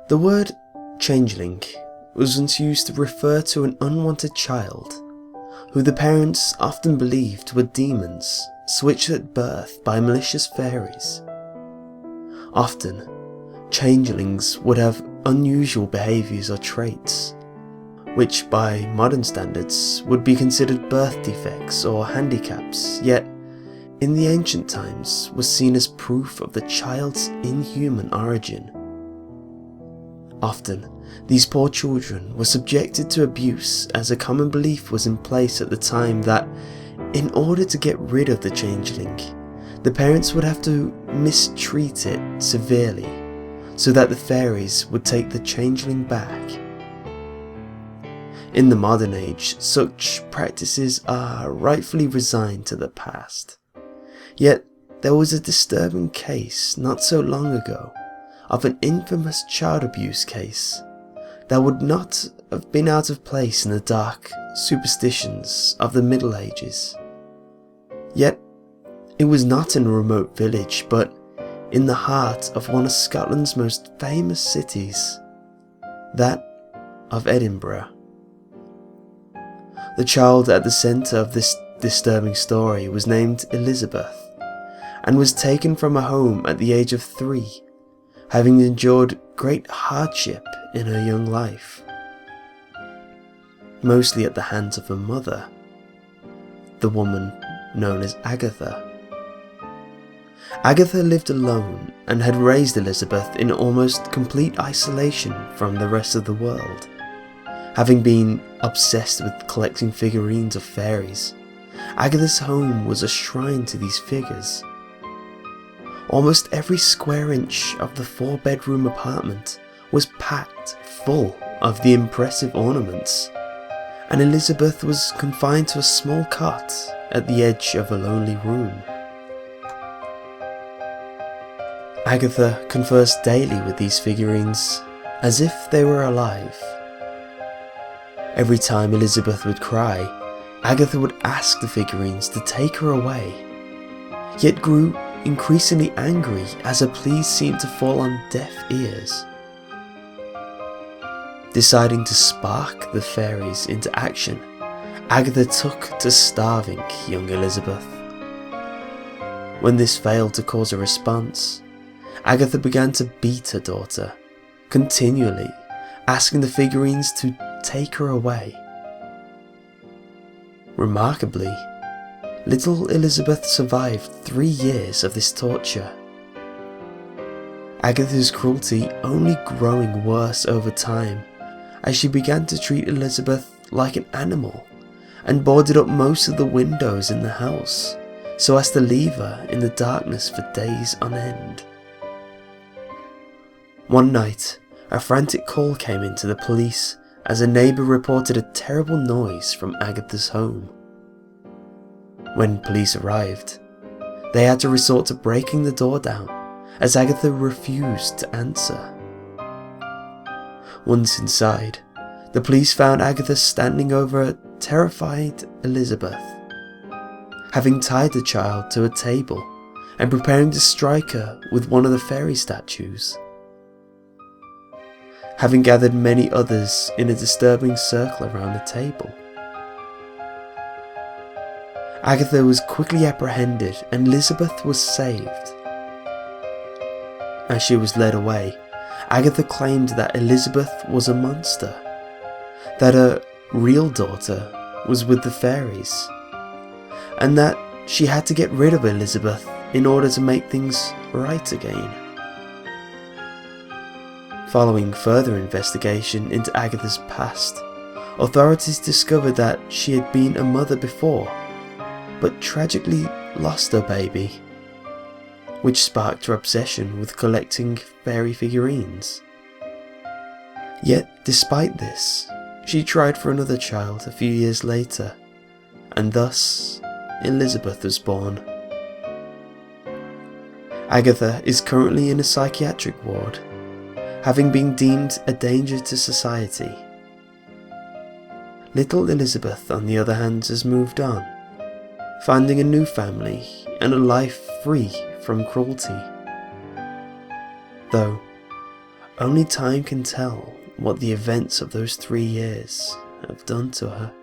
The word changeling was once used to refer to an unwanted child, who the parents often believed were demons switched at birth by malicious fairies. Often, changelings would have unusual behaviours or traits, which by modern standards would be considered birth defects or handicaps, yet in the ancient times was seen as proof of the child's inhuman origin. Often, these poor children were subjected to abuse, as a common belief was in place at the time that, in order to get rid of the changeling, the parents would have to mistreat it severely, so that the fairies would take the changeling back. In the modern age, such practices are rightfully resigned to the past. Yet, there was a disturbing case not so long ago of an infamous child abuse case that would not have been out of place in the dark superstitions of the Middle Ages. Yet, it was not in a remote village, but in the heart of one of Scotland's most famous cities, that of Edinburgh. The child at the centre of this disturbing story was named Elizabeth, and was taken from a home at the age of 3, having endured great hardship in her young life, mostly at the hands of her mother, the woman known as Agatha. Agatha lived alone and had raised Elizabeth in almost complete isolation from the rest of the world. Having been obsessed with collecting figurines of fairies, Agatha's home was a shrine to these figures. Almost every square inch of the 4-bedroom apartment was packed full of the impressive ornaments, and Elizabeth was confined to a small cot at the edge of a lonely room. Agatha conversed daily with these figurines as if they were alive. Every time Elizabeth would cry, Agatha would ask the figurines to take her away, yet grew increasingly angry as her pleas seemed to fall on deaf ears. Deciding to spark the fairies into action, Agatha took to starving young Elizabeth. When this failed to cause a response, Agatha began to beat her daughter, continually asking the figurines to take her away. Remarkably, little Elizabeth survived 3 years of this torture. Agatha's cruelty only growing worse over time, as she began to treat Elizabeth like an animal and boarded up most of the windows in the house so as to leave her in the darkness for days on end. One night, a frantic call came in to the police as a neighbour reported a terrible noise from Agatha's home. When police arrived, they had to resort to breaking the door down as Agatha refused to answer. Once inside, the police found Agatha standing over a terrified Elizabeth, having tied the child to a table and preparing to strike her with one of the fairy statues. Having gathered many others in a disturbing circle around the table, Agatha was quickly apprehended and Elizabeth was saved. As she was led away, Agatha claimed that Elizabeth was a monster, that her real daughter was with the fairies, and that she had to get rid of Elizabeth in order to make things right again. Following further investigation into Agatha's past, authorities discovered that she had been a mother before, but tragically lost her baby, which sparked her obsession with collecting fairy figurines. Yet, despite this, she tried for another child a few years later, and thus Elizabeth was born. Agatha is currently in a psychiatric ward, having been deemed a danger to society. Little Elizabeth, on the other hand, has moved on, finding a new family and a life free from cruelty. Though, Only time can tell what the events of those 3 years have done to her.